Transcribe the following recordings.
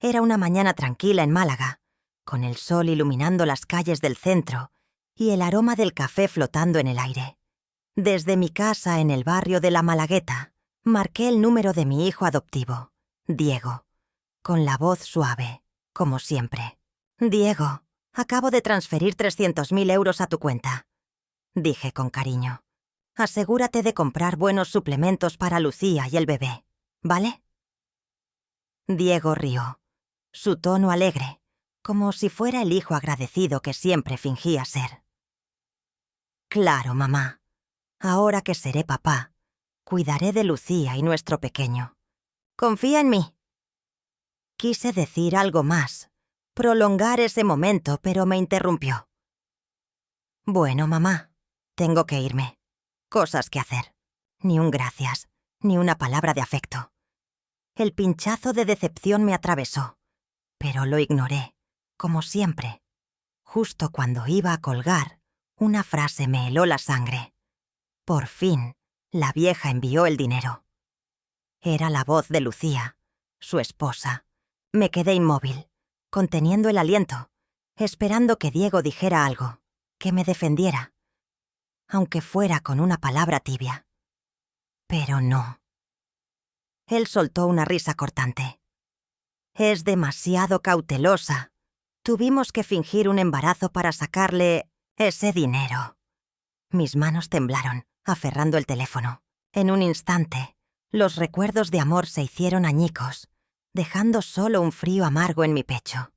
Era una mañana tranquila en Málaga, con el sol iluminando las calles del centro y el aroma del café flotando en el aire. Desde mi casa en el barrio de La Malagueta, marqué el número de mi hijo adoptivo, Diego, con la voz suave, como siempre. «Diego, acabo de transferir 300.000 euros a tu cuenta», dije con cariño. «Asegúrate de comprar buenos suplementos para Lucía y el bebé, ¿vale?» Diego rió, su tono alegre, como si fuera el hijo agradecido que siempre fingía ser. «Claro, mamá. Ahora que seré papá, cuidaré de Lucía y nuestro pequeño. Confía en mí». Quise decir algo más, prolongar ese momento, pero me interrumpió. «Bueno, mamá, tengo que irme. Cosas que hacer. Ni un gracias, ni una palabra de afecto». El pinchazo de decepción me atravesó, pero lo ignoré, como siempre. Justo cuando iba a colgar, una frase me heló la sangre. Por fin, la vieja envió el dinero. Era la voz de Lucía, su esposa. Me quedé inmóvil, conteniendo el aliento, esperando que Diego dijera algo, que me defendiera, aunque fuera con una palabra tibia. Pero no. Él soltó una risa cortante. «Es demasiado cautelosa. Tuvimos que fingir un embarazo para sacarle ese dinero». Mis manos temblaron, aferrando el teléfono. En un instante, los recuerdos de amor se hicieron añicos, dejando solo un frío amargo en mi pecho.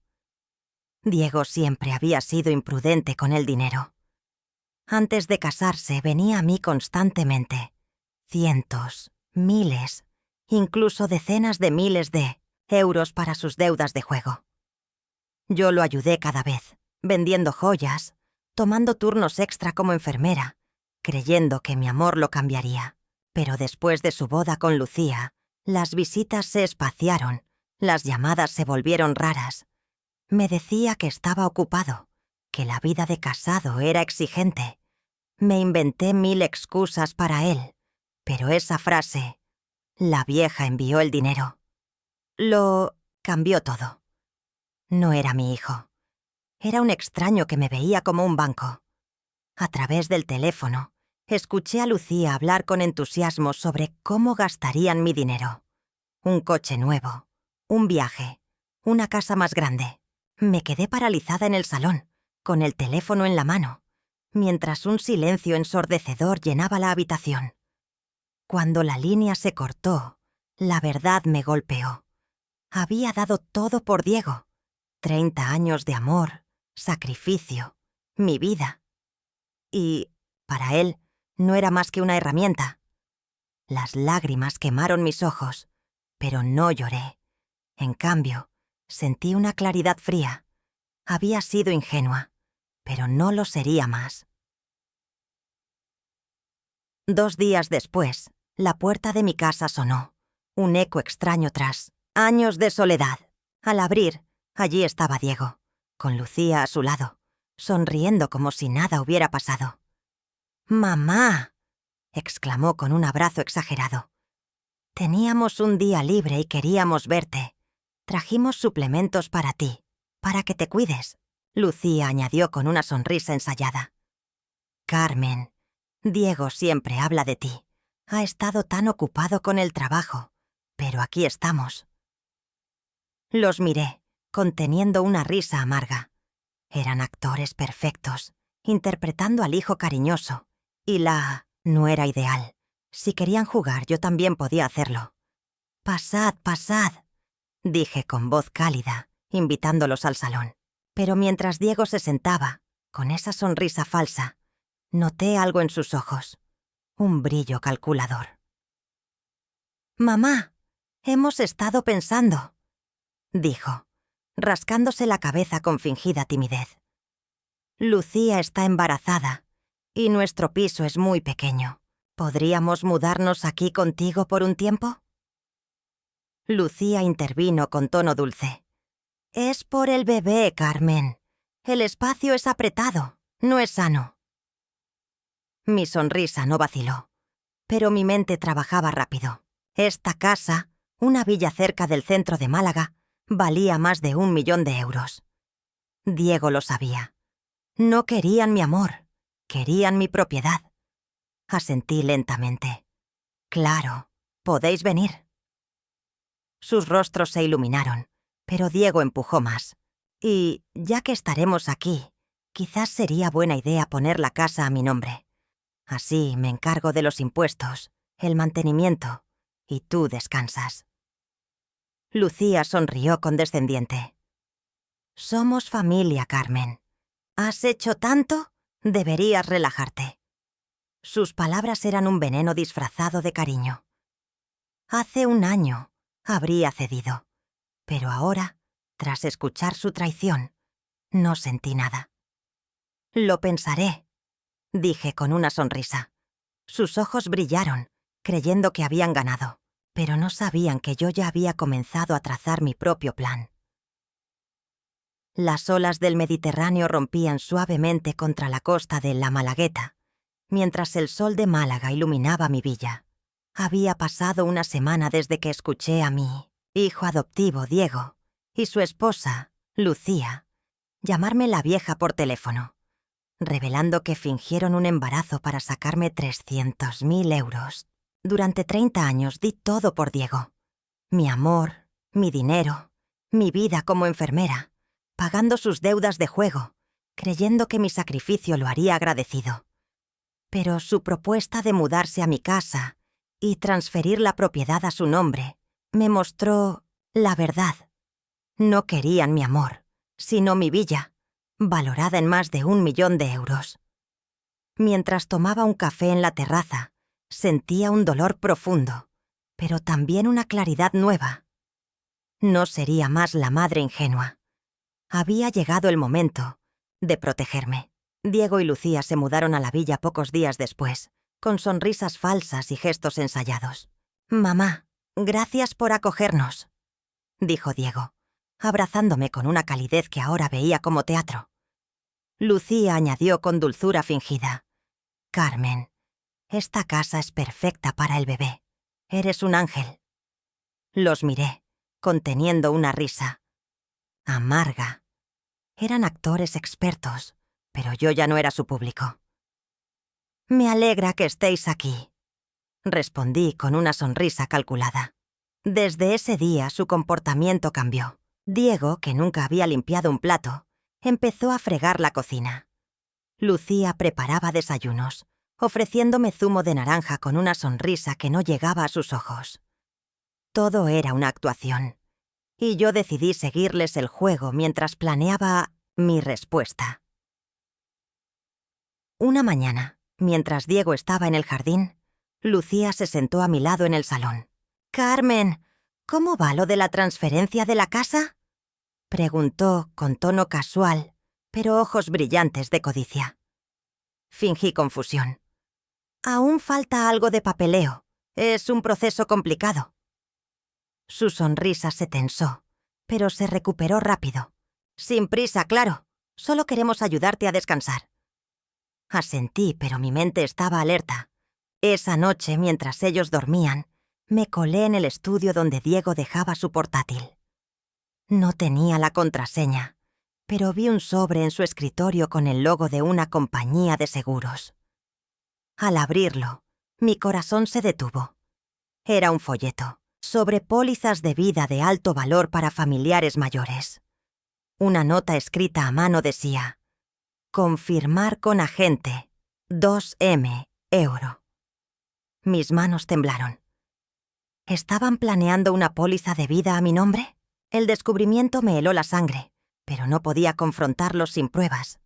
Diego siempre había sido imprudente con el dinero. Antes de casarse venía a mí constantemente. Cientos, miles, incluso decenas de miles de euros para sus deudas de juego. Yo lo ayudé cada vez, vendiendo joyas, tomando turnos extra como enfermera, creyendo que mi amor lo cambiaría. Pero después de su boda con Lucía, las visitas se espaciaron, las llamadas se volvieron raras. Me decía que estaba ocupado, que la vida de casado era exigente. Me inventé 1000 excusas para él, pero esa frase, «la vieja envió el dinero», lo cambió todo. No era mi hijo. Era un extraño que me veía como un banco. A través del teléfono, escuché a Lucía hablar con entusiasmo sobre cómo gastarían mi dinero. Un coche nuevo, un viaje, una casa más grande. Me quedé paralizada en el salón, con el teléfono en la mano, mientras un silencio ensordecedor llenaba la habitación. Cuando la línea se cortó, la verdad me golpeó. Había dado todo por Diego. 30 años de amor, sacrificio, mi vida. Y, para él, no era más que una herramienta. Las lágrimas quemaron mis ojos, pero no lloré. En cambio, sentí una claridad fría. Había sido ingenua, pero no lo sería más. 2 días después, la puerta de mi casa sonó. Un eco extraño tras años de soledad. Al abrir, allí estaba Diego, con Lucía a su lado, sonriendo como si nada hubiera pasado. «¡Mamá!», exclamó con un abrazo exagerado. «Teníamos un día libre y queríamos verte. Trajimos suplementos para ti, para que te cuides», Lucía añadió con una sonrisa ensayada. «Carmen, Diego siempre habla de ti. Ha estado tan ocupado con el trabajo, pero aquí estamos». Los miré, conteniendo una risa amarga. Eran actores perfectos, interpretando al hijo cariñoso, y la no era ideal. Si querían jugar, yo también podía hacerlo. «Pasad, pasad», dije con voz cálida, invitándolos al salón. Pero mientras Diego se sentaba, con esa sonrisa falsa, noté algo en sus ojos, un brillo calculador. «Mamá, hemos estado pensando», dijo, rascándose la cabeza con fingida timidez. «Lucía está embarazada y nuestro piso es muy pequeño. ¿Podríamos mudarnos aquí contigo por un tiempo?» Lucía intervino con tono dulce. «Es por el bebé, Carmen. El espacio es apretado, no es sano». Mi sonrisa no vaciló, pero mi mente trabajaba rápido. Esta casa, una villa cerca del centro de Málaga, Valía más de 1 millón de euros. Diego lo sabía. No querían mi amor, querían mi propiedad. Asentí lentamente. Claro, podéis venir. Sus rostros se iluminaron, pero Diego empujó más. Y, ya que estaremos aquí, quizás sería buena idea poner la casa a mi nombre. Así me encargo de los impuestos, el mantenimiento, y tú descansas. Lucía sonrió condescendiente. Somos familia, Carmen. ¿Has hecho tanto? Deberías relajarte. Sus palabras eran un veneno disfrazado de cariño. Hace 1 año habría cedido, pero ahora, tras escuchar su traición, no sentí nada. Lo pensaré, dije con una sonrisa. Sus ojos brillaron, creyendo que habían ganado, pero no sabían que yo ya había comenzado a trazar mi propio plan. Las olas del Mediterráneo rompían suavemente contra la costa de La Malagueta, mientras el sol de Málaga iluminaba mi villa. Había pasado 1 semana desde que escuché a mi hijo adoptivo, Diego, y su esposa, Lucía, llamarme la vieja por teléfono, revelando que fingieron un embarazo para sacarme 300.000 euros. Durante 30 años di todo por Diego. Mi amor, mi dinero, mi vida como enfermera, pagando sus deudas de juego, creyendo que mi sacrificio lo haría agradecido. Pero su propuesta de mudarse a mi casa y transferir la propiedad a su nombre me mostró la verdad. No querían mi amor, sino mi villa, valorada en más de 1 millón de euros. Mientras tomaba un café en la terraza, sentía un dolor profundo, pero también una claridad nueva. No sería más la madre ingenua. Había llegado el momento de protegerme. Diego y Lucía se mudaron a la villa pocos días después, con sonrisas falsas y gestos ensayados. «Mamá, gracias por acogernos», dijo Diego, abrazándome con una calidez que ahora veía como teatro. Lucía añadió con dulzura fingida: «Carmen, esta casa es perfecta para el bebé. Eres un ángel». Los miré, conteniendo una risa amarga. Eran actores expertos, pero yo ya no era su público. «Me alegra que estéis aquí», respondí con una sonrisa calculada. Desde ese día su comportamiento cambió. Diego, que nunca había limpiado un plato, empezó a fregar la cocina. Lucía preparaba desayunos, ofreciéndome zumo de naranja con una sonrisa que no llegaba a sus ojos. Todo era una actuación, y yo decidí seguirles el juego mientras planeaba mi respuesta. Una mañana, mientras Diego estaba en el jardín, Lucía se sentó a mi lado en el salón. «Carmen, ¿cómo va lo de la transferencia de la casa?», preguntó con tono casual, pero ojos brillantes de codicia. Fingí confusión. «Aún falta algo de papeleo. Es un proceso complicado». Su sonrisa se tensó, pero se recuperó rápido. «Sin prisa, claro. Solo queremos ayudarte a descansar». Asentí, pero mi mente estaba alerta. Esa noche, mientras ellos dormían, me colé en el estudio donde Diego dejaba su portátil. No tenía la contraseña, pero vi un sobre en su escritorio con el logo de una compañía de seguros. Al abrirlo, mi corazón se detuvo. Era un folleto sobre pólizas de vida de alto valor para familiares mayores. Una nota escrita a mano decía: «Confirmar con agente, 2M euro». Mis manos temblaron. ¿Estaban planeando una póliza de vida a mi nombre? El descubrimiento me heló la sangre, pero no podía confrontarlos sin pruebas.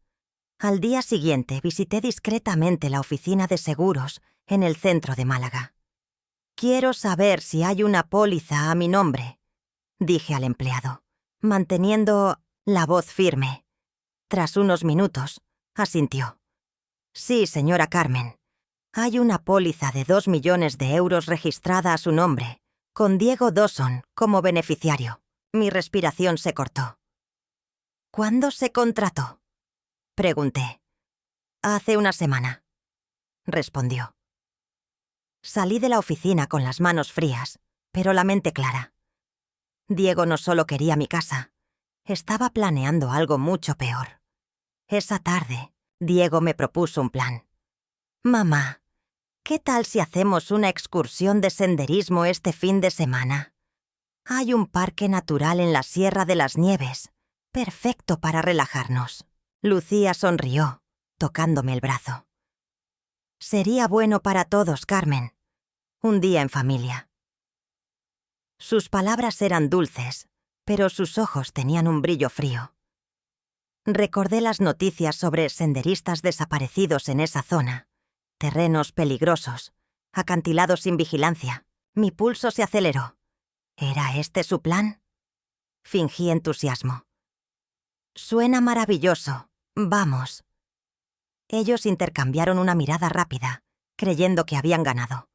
Al día siguiente visité discretamente la oficina de seguros en el centro de Málaga. «Quiero saber si hay una póliza a mi nombre», dije al empleado, manteniendo la voz firme. Tras unos minutos, asintió. «Sí, señora Carmen. Hay una póliza de 2 millones de euros registrada a su nombre, con Diego Dawson como beneficiario». Mi respiración se cortó. «¿Cuándo se contrató?», pregunté. «Hace 1 semana», respondió. Salí de la oficina con las manos frías, pero la mente clara. Diego no solo quería mi casa, estaba planeando algo mucho peor. Esa tarde, Diego me propuso un plan. «Mamá, ¿qué tal si hacemos una excursión de senderismo este fin de semana? Hay un parque natural en la Sierra de las Nieves, perfecto para relajarnos». Lucía sonrió, tocándome el brazo. «Sería bueno para todos, Carmen. Un día en familia». Sus palabras eran dulces, pero sus ojos tenían un brillo frío. Recordé las noticias sobre senderistas desaparecidos en esa zona, terrenos peligrosos, acantilados sin vigilancia. Mi pulso se aceleró. ¿Era este su plan? Fingí entusiasmo. «Suena maravilloso. Vamos». Ellos intercambiaron una mirada rápida, creyendo que habían ganado.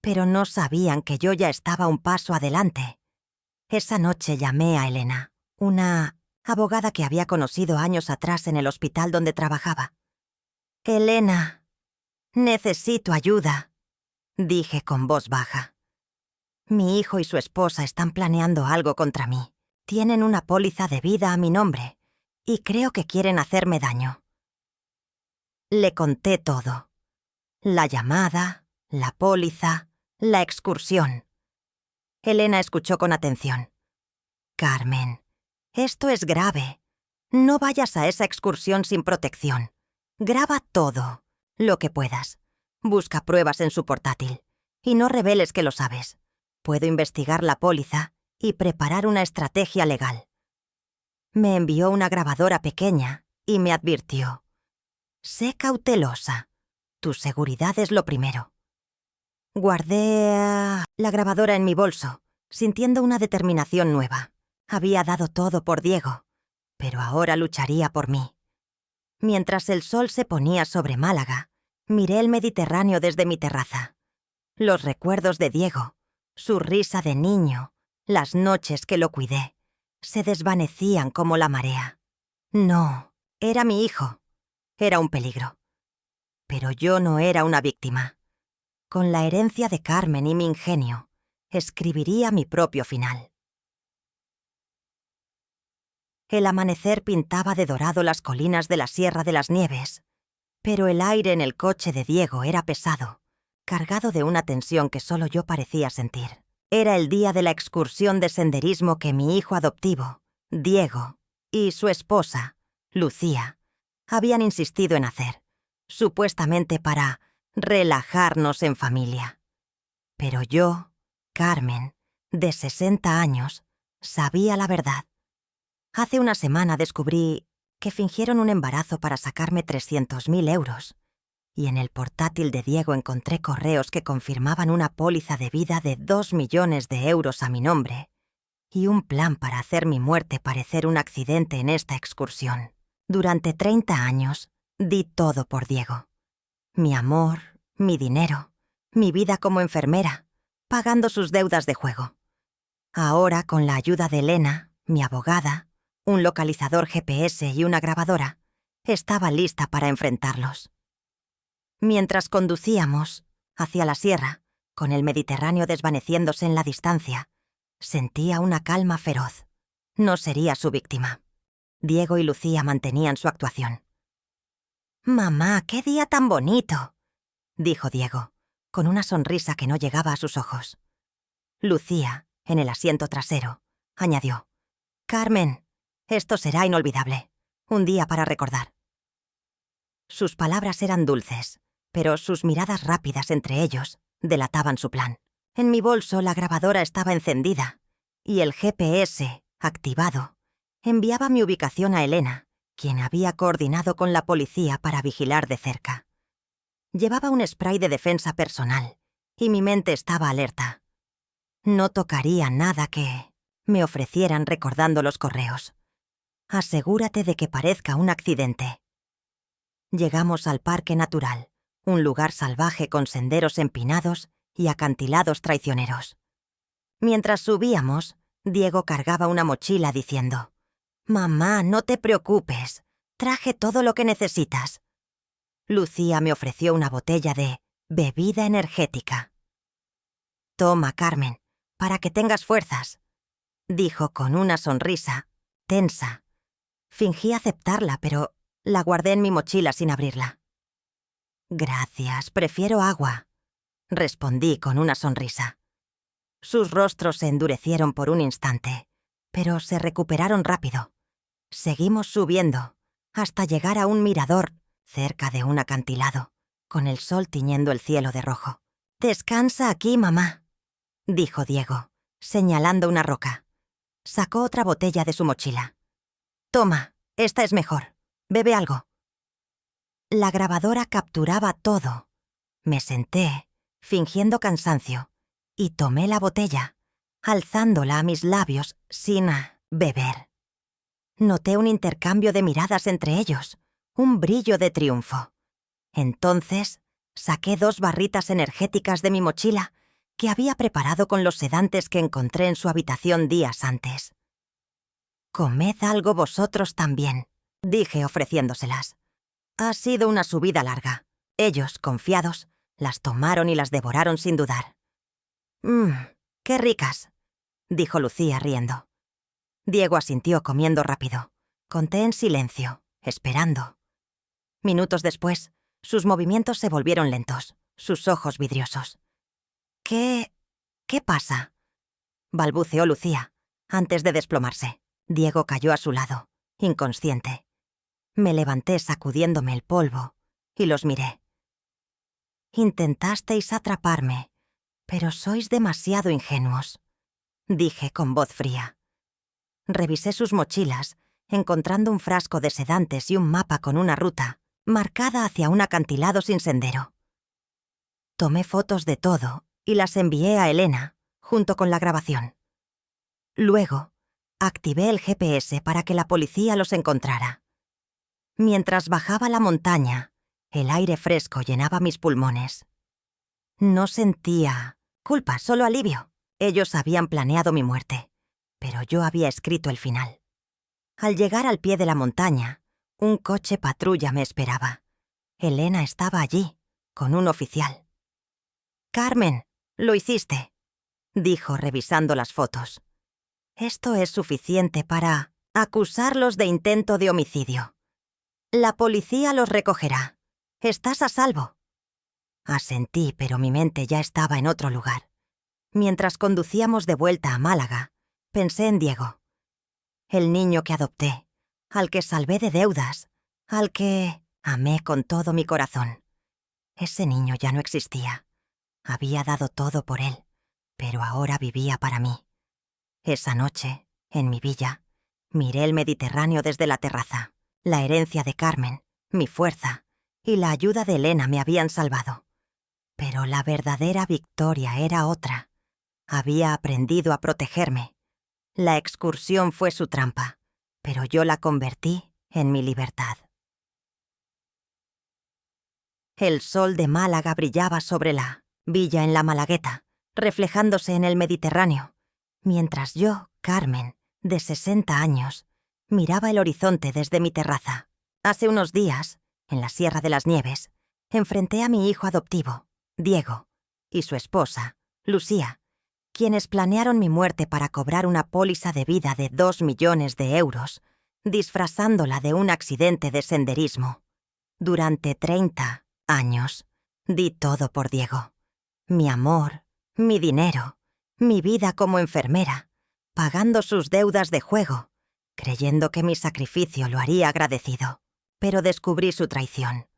Pero no sabían que yo ya estaba un paso adelante. Esa noche llamé a Elena, una abogada que había conocido años atrás en el hospital donde trabajaba. «Elena, necesito ayuda», dije con voz baja. «Mi hijo y su esposa están planeando algo contra mí. Tienen una póliza de vida a mi nombre y creo que quieren hacerme daño». Le conté todo. La llamada, la póliza, la excursión. Elena escuchó con atención. «Carmen, esto es grave. No vayas a esa excursión sin protección. Graba todo, lo que puedas. Busca pruebas en su portátil. Y no reveles que lo sabes. Puedo investigar la póliza y preparar una estrategia legal». Me envió una grabadora pequeña y me advirtió. «Sé cautelosa. Tu seguridad es lo primero». Guardé la grabadora en mi bolso, sintiendo una determinación nueva. Había dado todo por Diego, pero ahora lucharía por mí. Mientras el sol se ponía sobre Málaga, miré el Mediterráneo desde mi terraza. Los recuerdos de Diego, su risa de niño, las noches que lo cuidé, se desvanecían como la marea. No, era mi hijo. Era un peligro. Pero yo no era una víctima. Con la herencia de Carmen y mi ingenio, escribiría mi propio final. El amanecer pintaba de dorado las colinas de la Sierra de las Nieves, pero el aire en el coche de Diego era pesado, cargado de una tensión que solo yo parecía sentir. Era el día de la excursión de senderismo que mi hijo adoptivo, Diego, y su esposa, Lucía, habían insistido en hacer, supuestamente para relajarnos en familia. Pero yo, Carmen, de 60 años, sabía la verdad. Hace una semana descubrí que fingieron un embarazo para sacarme 300.000 euros, y en el portátil de Diego encontré correos que confirmaban una póliza de vida de 2 millones de euros a mi nombre y un plan para hacer mi muerte parecer un accidente en esta excursión. Durante 30 años, di todo por Diego. Mi amor, mi dinero, mi vida como enfermera, pagando sus deudas de juego. Ahora, con la ayuda de Elena, mi abogada, un localizador GPS y una grabadora, estaba lista para enfrentarlos. Mientras conducíamos hacia la sierra, con el Mediterráneo desvaneciéndose en la distancia, sentía una calma feroz. No sería su víctima. Diego y Lucía mantenían su actuación. «Mamá, qué día tan bonito», dijo Diego, con una sonrisa que no llegaba a sus ojos. Lucía, en el asiento trasero, añadió: «Carmen, esto será inolvidable. Un día para recordar». Sus palabras eran dulces, pero sus miradas rápidas entre ellos delataban su plan. En mi bolso la grabadora estaba encendida y el GPS, activado, enviaba mi ubicación a Elena, quien había coordinado con la policía para vigilar de cerca. Llevaba un spray de defensa personal y mi mente estaba alerta. No tocaría nada que me ofrecieran recordando los correos. Asegúrate de que parezca un accidente. Llegamos al Parque Natural, un lugar salvaje con senderos empinados y acantilados traicioneros. Mientras subíamos, Diego cargaba una mochila diciendo: «Mamá, no te preocupes, traje todo lo que necesitas». Lucía me ofreció una botella de bebida energética. «Toma, Carmen, para que tengas fuerzas», dijo con una sonrisa tensa. Fingí aceptarla, pero la guardé en mi mochila sin abrirla. Gracias, prefiero agua, respondí con una sonrisa. Sus rostros se endurecieron por un instante, pero se recuperaron rápido. Seguimos subiendo, hasta llegar a un mirador cerca de un acantilado, con el sol tiñendo el cielo de rojo. «Descansa aquí, mamá», dijo Diego, señalando una roca. Sacó otra botella de su mochila. «Toma, esta es mejor. Bebe algo». La grabadora capturaba todo. Me senté, fingiendo cansancio, y tomé la botella, alzándola a mis labios sin beber. Noté un intercambio de miradas entre ellos, un brillo de triunfo. Entonces, saqué 2 barritas energéticas de mi mochila que había preparado con los sedantes que encontré en su habitación días antes. «Comed algo vosotros también», dije ofreciéndoselas. Ha sido una subida larga. Ellos, confiados, las tomaron y las devoraron sin dudar. Qué ricas», dijo Lucía riendo. Diego asintió comiendo rápido. Conté en silencio, esperando. Minutos después, sus movimientos se volvieron lentos, sus ojos vidriosos. ¿Qué pasa?», balbuceó Lucía, antes de desplomarse. Diego cayó a su lado, inconsciente. Me levanté sacudiéndome el polvo y los miré. «Intentasteis atraparme, pero sois demasiado ingenuos», dije con voz fría. Revisé sus mochilas, encontrando un frasco de sedantes y un mapa con una ruta, marcada hacia un acantilado sin sendero. Tomé fotos de todo y las envié a Elena, junto con la grabación. Luego, activé el GPS para que la policía los encontrara. Mientras bajaba la montaña, el aire fresco llenaba mis pulmones. No sentía culpa, solo alivio. Ellos habían planeado mi muerte, pero yo había escrito el final. Al llegar al pie de la montaña, un coche patrulla me esperaba. Elena estaba allí, con un oficial. «Carmen, lo hiciste», dijo revisando las fotos. «Esto es suficiente para acusarlos de intento de homicidio. La policía los recogerá. Estás a salvo». Asentí, pero mi mente ya estaba en otro lugar. Mientras conducíamos de vuelta a Málaga, pensé en Diego. El niño que adopté, al que salvé de deudas, al que amé con todo mi corazón. Ese niño ya no existía. Había dado todo por él, pero ahora vivía para mí. Esa noche, en mi villa, miré el Mediterráneo desde la terraza. La herencia de Carmen, mi fuerza y la ayuda de Elena me habían salvado. Pero la verdadera victoria era otra. Había aprendido a protegerme. La excursión fue su trampa, pero yo la convertí en mi libertad. El sol de Málaga brillaba sobre la villa en la Malagueta, reflejándose en el Mediterráneo, mientras yo, Carmen, de 60 años, miraba el horizonte desde mi terraza. Hace unos días, en la Sierra de las Nieves, enfrenté a mi hijo adoptivo, Diego, y su esposa, Lucía, quienes planearon mi muerte para cobrar una póliza de vida de 2 millones de euros, disfrazándola de un accidente de senderismo. Durante 30 años, di todo por Diego. Mi amor, mi dinero, mi vida como enfermera, pagando sus deudas de juego, creyendo que mi sacrificio lo haría agradecido. Pero descubrí su traición.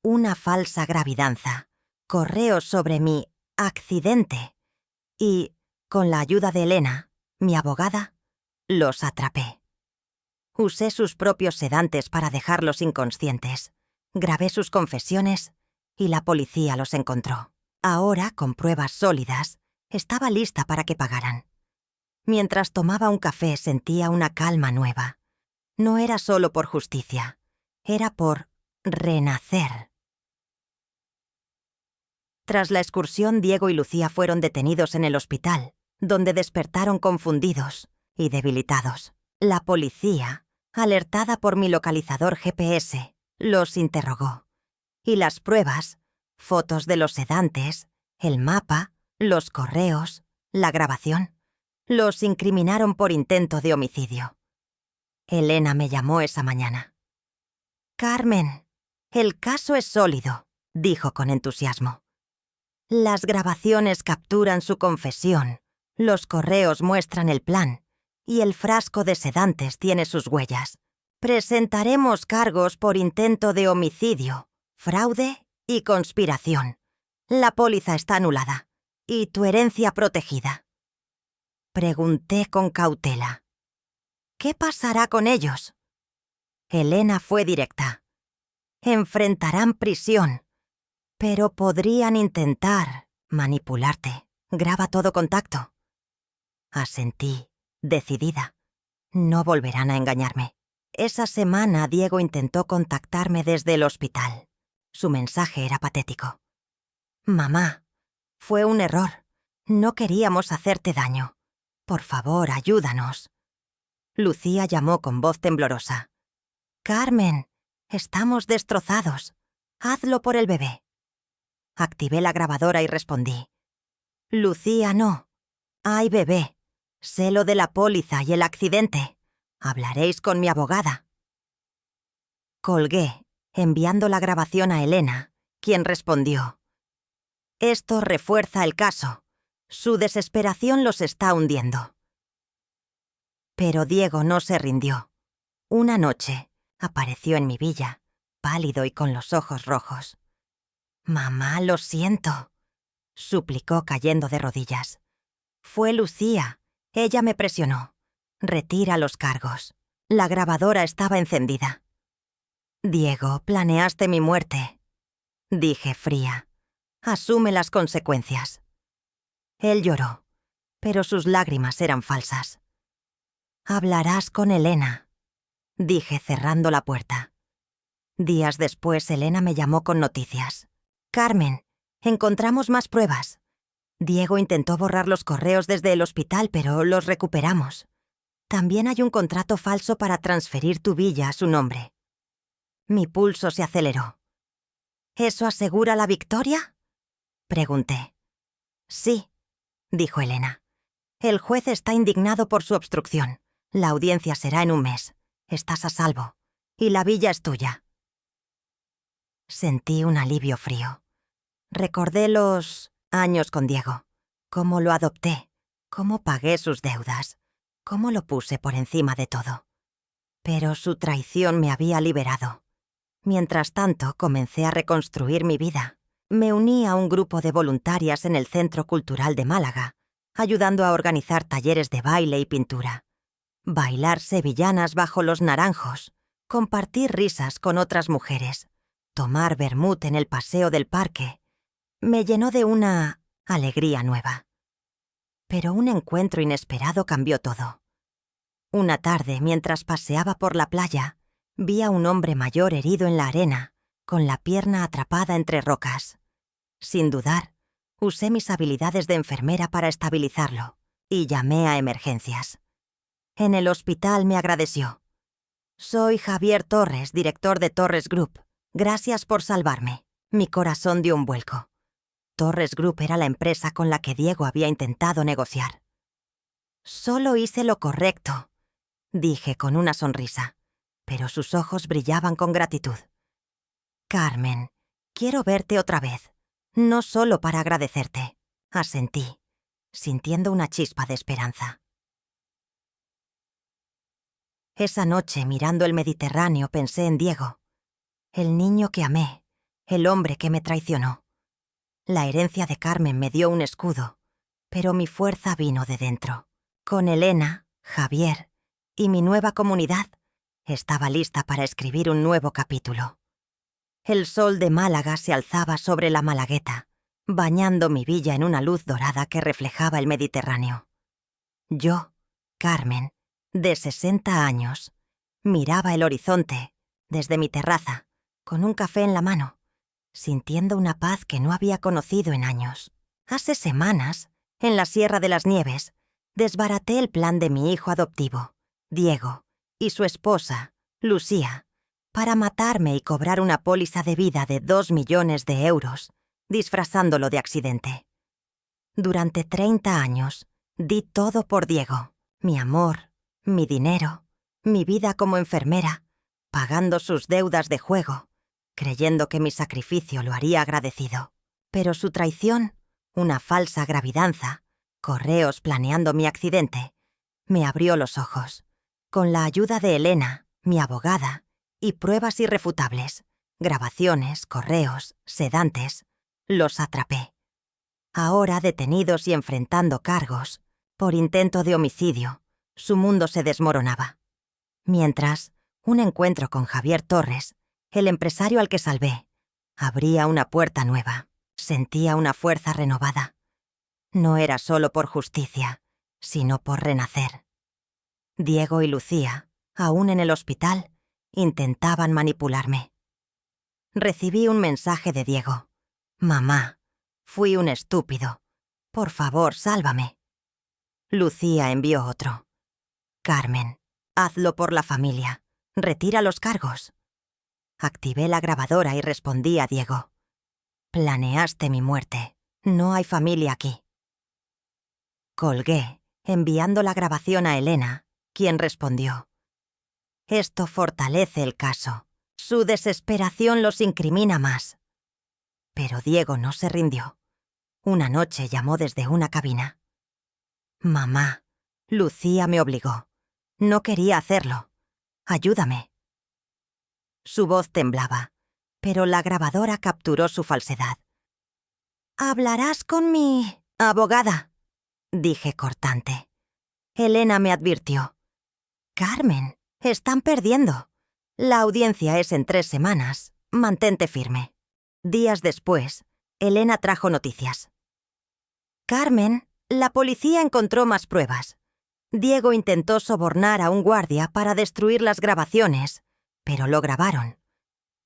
Una falsa gravidanza, correos sobre mi accidente y, con la ayuda de Elena, mi abogada, los atrapé. Usé sus propios sedantes para dejarlos inconscientes. Grabé sus confesiones y la policía los encontró. Ahora, con pruebas sólidas, estaba lista para que pagaran. Mientras tomaba un café sentía una calma nueva. No era solo por justicia, era por renacer. Tras la excursión, Diego y Lucía fueron detenidos en el hospital, donde despertaron confundidos y debilitados. La policía, alertada por mi localizador GPS, los interrogó. Y las pruebas, fotos de los sedantes, el mapa, los correos, la grabación, Los incriminaron por intento de homicidio. Elena me llamó esa mañana. «Carmen, el caso es sólido», dijo con entusiasmo. «Las grabaciones capturan su confesión, los correos muestran el plan, y el frasco de sedantes tiene sus huellas. Presentaremos cargos por intento de homicidio, fraude y conspiración. La póliza está anulada y tu herencia protegida». Pregunté con cautela. «¿Qué pasará con ellos?» Elena fue directa. «Enfrentarán prisión, pero podrían intentar manipularte. Graba todo contacto». Asentí, decidida. No volverán a engañarme. Esa semana Diego intentó contactarme desde el hospital. Su mensaje era patético. «Mamá, fue un error. No queríamos hacerte daño. Por favor, ayúdanos». Lucía llamó con voz temblorosa. «Carmen, estamos destrozados. Hazlo por el bebé». Activé la grabadora y respondí. «Lucía, no. Hay bebé. Sé lo de la póliza y el accidente. Hablaréis con mi abogada». Colgué, enviando la grabación a Elena, quien respondió. «Esto refuerza el caso. Su desesperación los está hundiendo». Pero Diego no se rindió. Una noche apareció en mi villa, pálido y con los ojos rojos. «Mamá, lo siento», suplicó cayendo de rodillas. «Fue Lucía. Ella me presionó. Retira los cargos». La grabadora estaba encendida. «Diego, planeaste mi muerte», dije fría. «Asume las consecuencias». Él lloró, pero sus lágrimas eran falsas. «Hablarás con Elena», dije cerrando la puerta. Días después, Elena me llamó con noticias. «Carmen, encontramos más pruebas. Diego intentó borrar los correos desde el hospital, pero los recuperamos. También hay un contrato falso para transferir tu villa a su nombre». Mi pulso se aceleró. «¿Eso asegura la victoria?», pregunté. «Sí», dijo Elena. «El juez está indignado por su obstrucción. La audiencia será en un mes. Estás a salvo. Y la villa es tuya». Sentí un alivio frío. Recordé los años con Diego. Cómo lo adopté. Cómo pagué sus deudas. Cómo lo puse por encima de todo. Pero su traición me había liberado. Mientras tanto, comencé a reconstruir mi vida. Me uní a un grupo de voluntarias en el Centro Cultural de Málaga, ayudando a organizar talleres de baile y pintura. Bailar sevillanas bajo los naranjos, compartir risas con otras mujeres, tomar vermut en el paseo del parque, me llenó de una alegría nueva. Pero un encuentro inesperado cambió todo. Una tarde, mientras paseaba por la playa, vi a un hombre mayor herido en la arena, con la pierna atrapada entre rocas. Sin dudar, usé mis habilidades de enfermera para estabilizarlo y llamé a emergencias. En el hospital me agradeció. «Soy Javier Torres, director de Torres Group. Gracias por salvarme». Mi corazón dio un vuelco. Torres Group era la empresa con la que Diego había intentado negociar. «Solo hice lo correcto», dije con una sonrisa, pero sus ojos brillaban con gratitud. «Carmen, quiero verte otra vez, no solo para agradecerte», asentí, sintiendo una chispa de esperanza. Esa noche, mirando el Mediterráneo, pensé en Diego, el niño que amé, el hombre que me traicionó. La herencia de Carmen me dio un escudo, pero mi fuerza vino de dentro. Con Elena, Javier y mi nueva comunidad, estaba lista para escribir un nuevo capítulo. El sol de Málaga se alzaba sobre la Malagueta, bañando mi villa en una luz dorada que reflejaba el Mediterráneo. Yo, Carmen, de 60 años, miraba el horizonte desde mi terraza, con un café en la mano, sintiendo una paz que no había conocido en años. Hace semanas, en la Sierra de las Nieves, desbaraté el plan de mi hijo adoptivo, Diego, y su esposa, Lucía, para matarme y cobrar una póliza de vida de 2 millones de euros, disfrazándolo de accidente. Durante 30 años, Di todo por Diego. Mi amor, mi dinero, mi vida como enfermera, pagando sus deudas de juego, creyendo que mi sacrificio lo haría agradecido. Pero su traición, una falsa gravidanza, correos planeando mi accidente, me abrió los ojos. Con la ayuda de Elena, mi abogada, y pruebas irrefutables, grabaciones, correos, sedantes, los atrapé. Ahora detenidos y enfrentando cargos, por intento de homicidio, su mundo se desmoronaba. Mientras, un encuentro con Javier Torres, el empresario al que salvé, abría una puerta nueva. Sentía una fuerza renovada. No era solo por justicia, sino por renacer. Diego y Lucía, aún en el hospital, intentaban manipularme. Recibí un mensaje de Diego. «Mamá, fui un estúpido. Por favor, sálvame». Lucía envió otro. «Carmen, hazlo por la familia. Retira los cargos». Activé la grabadora y respondí a Diego. «Planeaste mi muerte. No hay familia aquí». Colgué, enviando la grabación a Elena, quien respondió. «Esto fortalece el caso. Su desesperación los incrimina más». Pero Diego no se rindió. Una noche llamó desde una cabina. «Mamá, Lucía me obligó. No quería hacerlo. Ayúdame». Su voz temblaba, pero la grabadora capturó su falsedad. «Hablarás con mi abogada», dije cortante. Elena me advirtió. «Carmen, están perdiendo. La audiencia es en 3 semanas. Mantente firme». Días después, Elena trajo noticias. «Carmen, la policía encontró más pruebas. Diego intentó sobornar a un guardia para destruir las grabaciones, pero lo grabaron.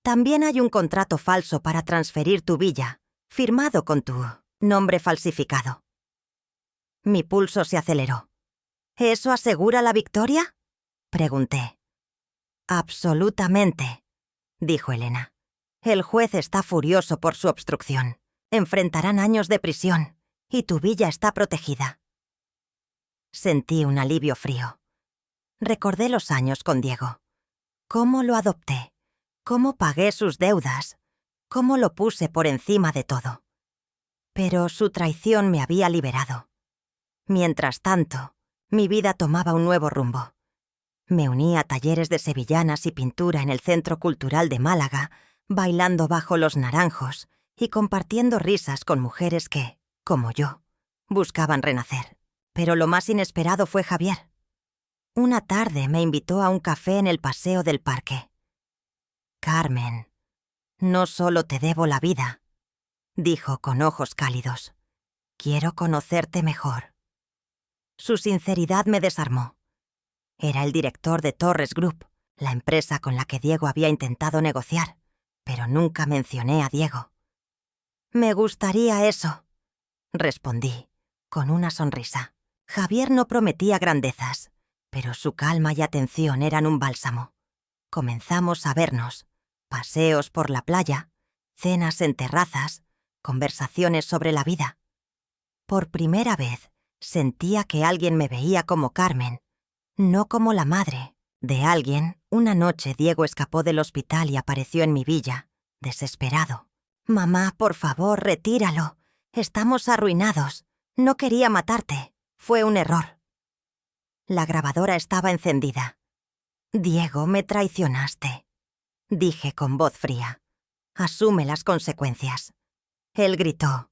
También hay un contrato falso para transferir tu villa, firmado con tu nombre falsificado». Mi pulso se aceleró. «¿Eso asegura la victoria?», pregunté. «Absolutamente», dijo Elena. «El juez está furioso por su obstrucción. Enfrentarán años de prisión, y tu villa está protegida». Sentí un alivio frío. Recordé los años con Diego. Cómo lo adopté, cómo pagué sus deudas, cómo lo puse por encima de todo. Pero su traición me había liberado. Mientras tanto, mi vida tomaba un nuevo rumbo. Me uní a talleres de sevillanas y pintura en el Centro Cultural de Málaga, bailando bajo los naranjos y compartiendo risas con mujeres que, como yo, buscaban renacer. Pero lo más inesperado fue Javier. Una tarde me invitó a un café en el paseo del parque. «Carmen, no solo te debo la vida», dijo con ojos cálidos. «Quiero conocerte mejor». Su sinceridad me desarmó. Era el director de Torres Group, la empresa con la que Diego había intentado negociar, pero nunca mencioné a Diego. «Me gustaría eso», respondí, con una sonrisa. Javier no prometía grandezas, pero su calma y atención eran un bálsamo. Comenzamos a vernos, paseos por la playa, cenas en terrazas, conversaciones sobre la vida. Por primera vez sentía que alguien me veía como Carmen, no como la madre de alguien. Una noche Diego escapó del hospital y apareció en mi villa, desesperado. «Mamá, por favor, retíralo. Estamos arruinados. No quería matarte. Fue un error». La grabadora estaba encendida. «Diego, me traicionaste», dije con voz fría. «Asume las consecuencias». Él gritó.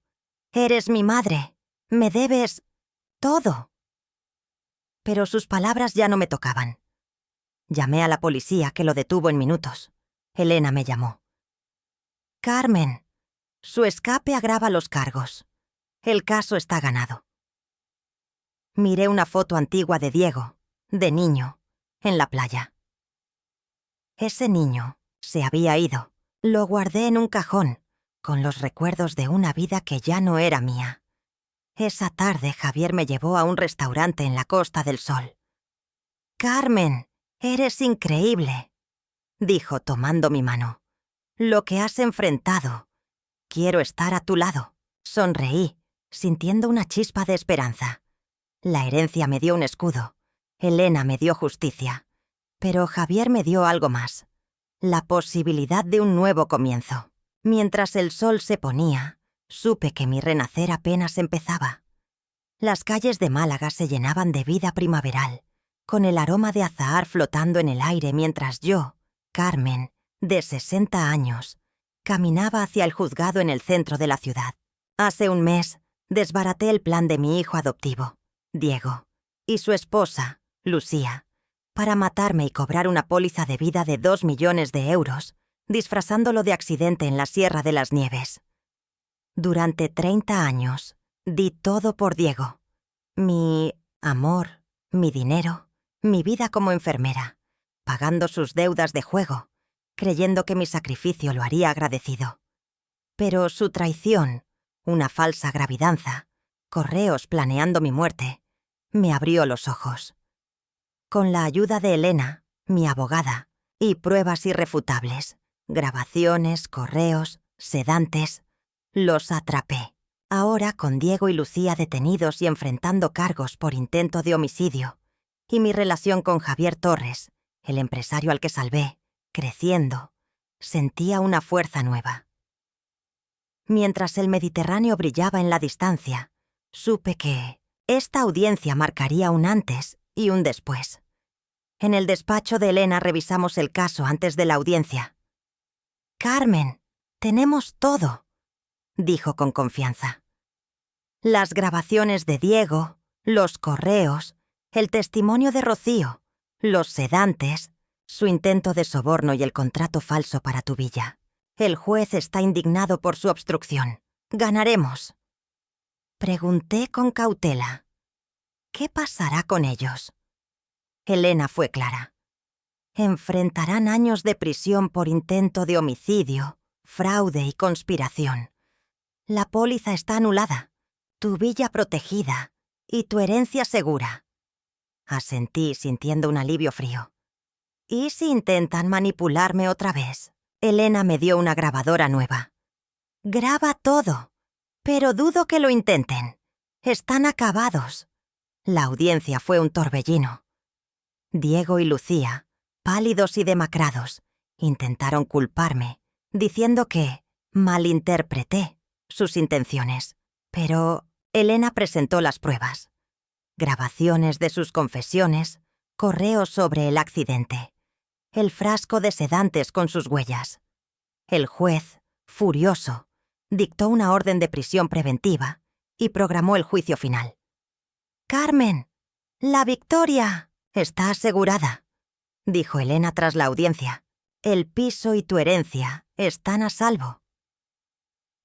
«Eres mi madre. Me debes todo». Pero sus palabras ya no me tocaban. Llamé a la policía, que lo detuvo en minutos. Elena me llamó. «Carmen, su escape agrava los cargos. El caso está ganado». Miré una foto antigua de Diego, de niño, en la playa. Ese niño se había ido. Lo guardé en un cajón, con los recuerdos de una vida que ya no era mía. Esa tarde Javier me llevó a un restaurante en la Costa del Sol. «Carmen, eres increíble», dijo tomando mi mano. «Lo que has enfrentado. Quiero estar a tu lado». Sonreí, sintiendo una chispa de esperanza. La herencia me dio un escudo, Elena me dio justicia, pero Javier me dio algo más, la posibilidad de un nuevo comienzo. Mientras el sol se ponía, supe que mi renacer apenas empezaba. Las calles de Málaga se llenaban de vida primaveral, con el aroma de azahar flotando en el aire mientras yo, Carmen, de 60 años, caminaba hacia el juzgado en el centro de la ciudad. Hace un mes, desbaraté el plan de mi hijo adoptivo, Diego, y su esposa, Lucía, para matarme y cobrar una póliza de vida de 2 millones de euros, disfrazándolo de accidente en la Sierra de las Nieves. Durante 30 años, di todo por Diego. Mi amor, mi dinero, mi vida como enfermera, pagando sus deudas de juego, creyendo que mi sacrificio lo haría agradecido. Pero su traición, una falsa gravidanza, correos planeando mi muerte, me abrió los ojos. Con la ayuda de Elena, mi abogada, y pruebas irrefutables, grabaciones, correos, sedantes, los atrapé. Ahora, con Diego y Lucía detenidos y enfrentando cargos por intento de homicidio, y mi relación con Javier Torres, el empresario al que salvé, creciendo, sentía una fuerza nueva. Mientras el Mediterráneo brillaba en la distancia, supe que esta audiencia marcaría un antes y un después. En el despacho de Elena revisamos el caso antes de la audiencia. «Carmen, tenemos todo», dijo con confianza. Las grabaciones de Diego, los correos, el testimonio de Rocío, los sedantes, su intento de soborno y el contrato falso para tu villa. El juez está indignado por su obstrucción. Ganaremos. Pregunté con cautela. ¿Qué pasará con ellos? Elena fue clara. Enfrentarán años de prisión por intento de homicidio, fraude y conspiración. La póliza está anulada, tu villa protegida y tu herencia segura. Asentí sintiendo un alivio frío. ¿Y si intentan manipularme otra vez? Elena me dio una grabadora nueva. Graba todo, pero dudo que lo intenten. Están acabados. La audiencia fue un torbellino. Diego y Lucía, pálidos y demacrados, intentaron culparme, diciendo que malinterpreté sus intenciones. Pero Elena presentó las pruebas. Grabaciones de sus confesiones, correos sobre el accidente, el frasco de sedantes con sus huellas. El juez, furioso, dictó una orden de prisión preventiva y programó el juicio final. «Carmen, la victoria está asegurada», dijo Elena tras la audiencia. «El piso y tu herencia están a salvo».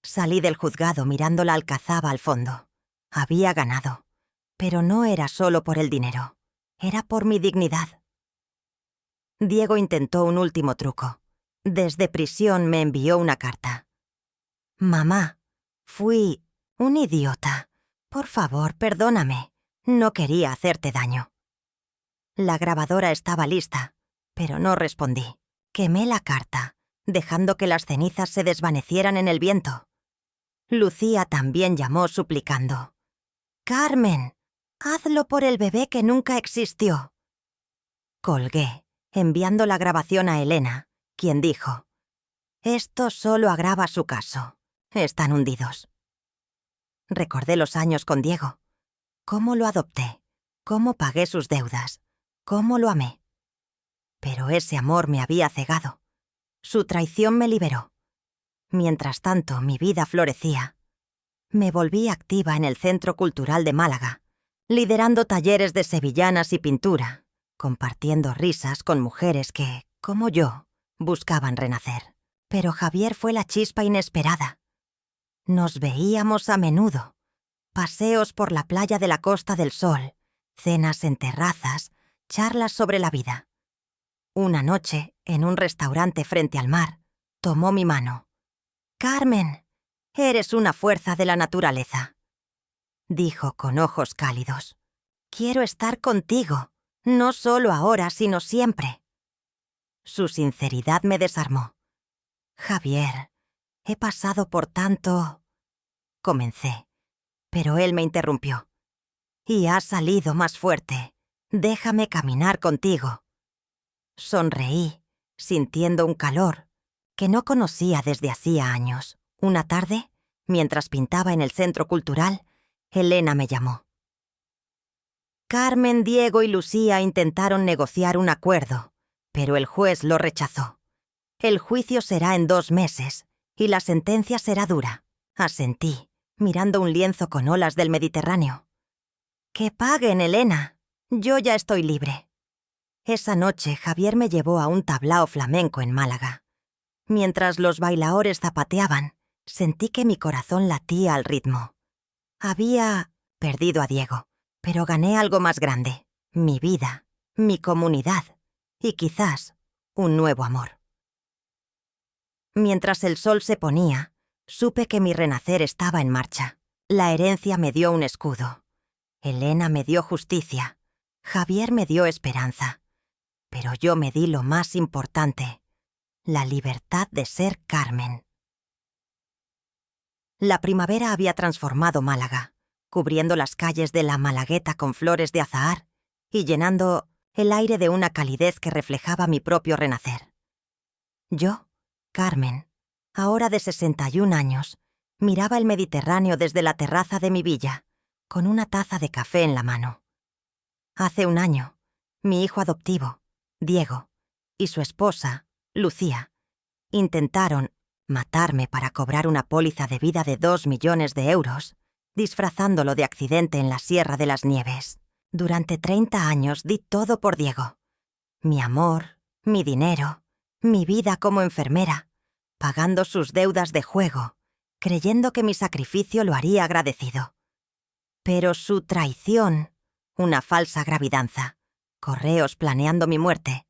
Salí del juzgado mirando la alcazaba al fondo. Había ganado, pero no era solo por el dinero, era por mi dignidad. Diego intentó un último truco. Desde prisión me envió una carta. «Mamá, fui un idiota. Por favor, perdóname. No quería hacerte daño». La grabadora estaba lista, pero no respondí. Quemé la carta, dejando que las cenizas se desvanecieran en el viento. Lucía también llamó suplicando. «Carmen, hazlo por el bebé que nunca existió». Colgué, enviando la grabación a Elena, quien dijo: «Esto solo agrava su caso. Están hundidos». Recordé los años con Diego. Cómo lo adopté, cómo pagué sus deudas, cómo lo amé. Pero ese amor me había cegado. Su traición me liberó. Mientras tanto, mi vida florecía. Me volví activa en el Centro Cultural de Málaga, liderando talleres de sevillanas y pintura, compartiendo risas con mujeres que, como yo, buscaban renacer. Pero Javier fue la chispa inesperada. Nos veíamos a menudo. Paseos por la playa de la Costa del Sol, cenas en terrazas, charlas sobre la vida. Una noche, en un restaurante frente al mar, tomó mi mano. «Carmen, eres una fuerza de la naturaleza», dijo con ojos cálidos. «Quiero estar contigo, no solo ahora, sino siempre». Su sinceridad me desarmó. «Javier, he pasado por tanto...» Comencé, pero él me interrumpió. Y has salido más fuerte. Déjame caminar contigo. Sonreí, sintiendo un calor que no conocía desde hacía años. Una tarde, mientras pintaba en el centro cultural, Elena me llamó. Carmen, Diego y Lucía intentaron negociar un acuerdo, pero el juez lo rechazó. El juicio será en 2 meses y la sentencia será dura. Asentí, mirando un lienzo con olas del Mediterráneo. Que paguen, Elena. Yo ya estoy libre. Esa noche Javier me llevó a un tablao flamenco en Málaga. Mientras los bailaores zapateaban, sentí que mi corazón latía al ritmo. Había perdido a Diego, pero gané algo más grande: mi vida, mi comunidad y quizás un nuevo amor. Mientras el sol se ponía, supe que mi renacer estaba en marcha. La herencia me dio un escudo. Elena me dio justicia. Javier me dio esperanza. Pero yo me di lo más importante: la libertad de ser Carmen. La primavera había transformado Málaga, cubriendo las calles de la Malagueta con flores de azahar y llenando el aire de una calidez que reflejaba mi propio renacer. Yo, Carmen, ahora de 61 años, miraba el Mediterráneo desde la terraza de mi villa, con una taza de café en la mano. Hace un año, mi hijo adoptivo, Diego, y su esposa, Lucía, intentaron matarme para cobrar una póliza de vida de 2 millones de euros, disfrazándolo de accidente en la Sierra de las Nieves. Durante 30 años di todo por Diego. Mi amor, mi dinero, mi vida como enfermera, pagando sus deudas de juego, creyendo que mi sacrificio lo haría agradecido. Pero su traición, una falsa gravidanza, correos planeando mi muerte,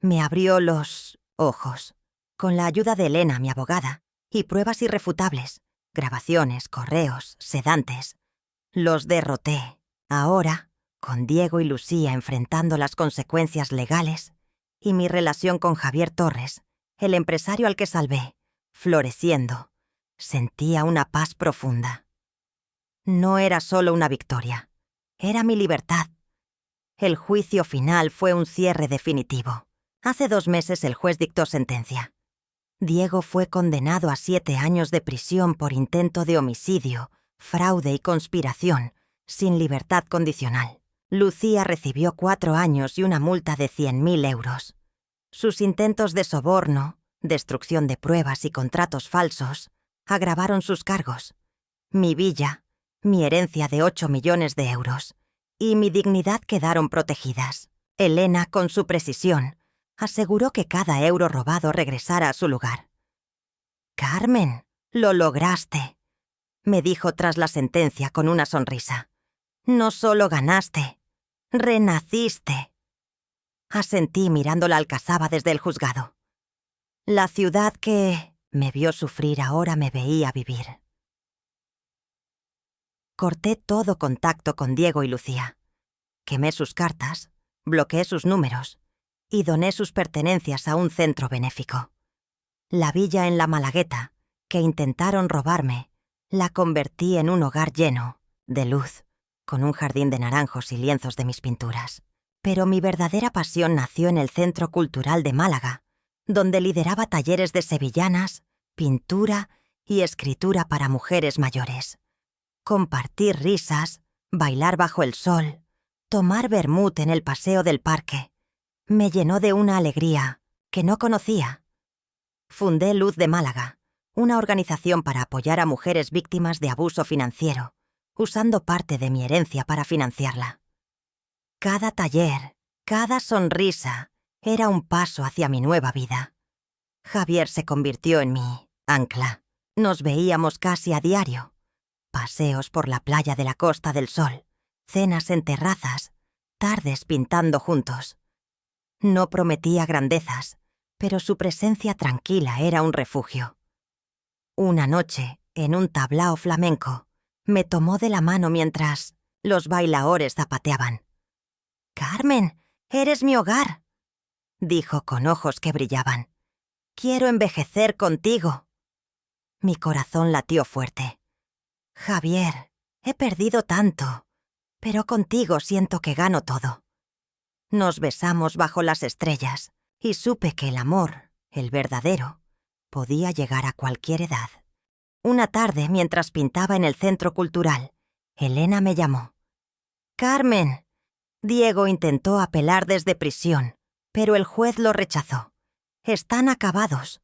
me abrió los ojos. Con la ayuda de Elena, mi abogada, y pruebas irrefutables, grabaciones, correos, sedantes, los derroté. Ahora, con Diego y Lucía enfrentando las consecuencias legales, y mi relación con Javier Torres, el empresario al que salvé, floreciendo, sentía una paz profunda. No era solo una victoria, era mi libertad. El juicio final fue un cierre definitivo. Hace 2 meses el juez dictó sentencia. Diego fue condenado a 7 años de prisión por intento de homicidio, fraude y conspiración, sin libertad condicional. Lucía recibió 4 años y una multa de 100.000 euros. Sus intentos de soborno, destrucción de pruebas y contratos falsos agravaron sus cargos. Mi villa, mi herencia de 8 millones de euros y mi dignidad quedaron protegidas. Elena, con su precisión, aseguró que cada euro robado regresara a su lugar. «Carmen, lo lograste», me dijo tras la sentencia con una sonrisa. «No solo ganaste, renaciste». Asentí mirando la alcazaba desde el juzgado. La ciudad que me vio sufrir ahora me veía vivir. Corté todo contacto con Diego y Lucía. Quemé sus cartas, bloqueé sus números y doné sus pertenencias a un centro benéfico. La villa en la Malagueta, que intentaron robarme, la convertí en un hogar lleno de luz, con un jardín de naranjos y lienzos de mis pinturas. Pero mi verdadera pasión nació en el Centro Cultural de Málaga, donde lideraba talleres de sevillanas, pintura y escritura para mujeres mayores. Compartir risas, bailar bajo el sol, tomar vermut en el paseo del parque, me llenó de una alegría que no conocía. Fundé Luz de Málaga, una organización para apoyar a mujeres víctimas de abuso financiero, usando parte de mi herencia para financiarla. Cada taller, cada sonrisa, era un paso hacia mi nueva vida. Javier se convirtió en mi ancla. Nos veíamos casi a diario. Paseos por la playa de la Costa del Sol, cenas en terrazas, tardes pintando juntos. No prometía grandezas, pero su presencia tranquila era un refugio. Una noche, en un tablao flamenco, me tomó de la mano mientras los bailaores zapateaban. «Carmen, eres mi hogar», dijo con ojos que brillaban. «Quiero envejecer contigo». Mi corazón latió fuerte. «Javier, he perdido tanto, pero contigo siento que gano todo. Nos besamos bajo las estrellas y supe que el amor, el verdadero, podía llegar a cualquier edad. Una tarde, mientras pintaba en el centro cultural, Elena me llamó. «Carmen». Diego intentó apelar desde prisión, pero el juez lo rechazó. «Están acabados.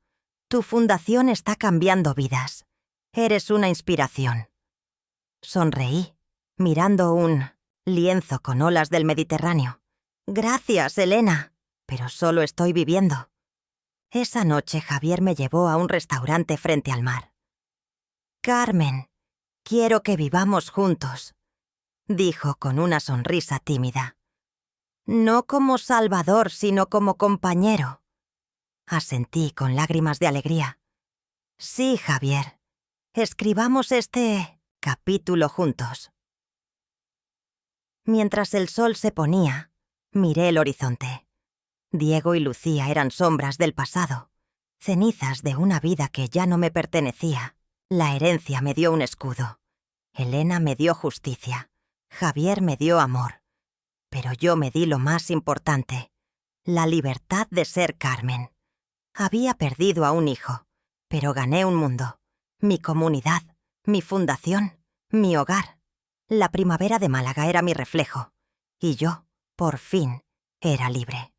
Tu fundación está cambiando vidas. Eres una inspiración». Sonreí, mirando un lienzo con olas del Mediterráneo. «Gracias, Elena, pero solo estoy viviendo». Esa noche Javier me llevó a un restaurante frente al mar. «Carmen, quiero que vivamos juntos», dijo con una sonrisa tímida. «No como salvador, sino como compañero». Asentí con lágrimas de alegría. «Sí, Javier. Escribamos este capítulo juntos». Mientras el sol se ponía, miré el horizonte. Diego y Lucía eran sombras del pasado, cenizas de una vida que ya no me pertenecía. La herencia me dio un escudo. Elena me dio justicia. Javier me dio amor. Pero yo me di lo más importante, la libertad de ser Carmen. Había perdido a un hijo, pero gané un mundo. Mi comunidad, mi fundación, mi hogar. La primavera de Málaga era mi reflejo. Y yo, por fin, era libre.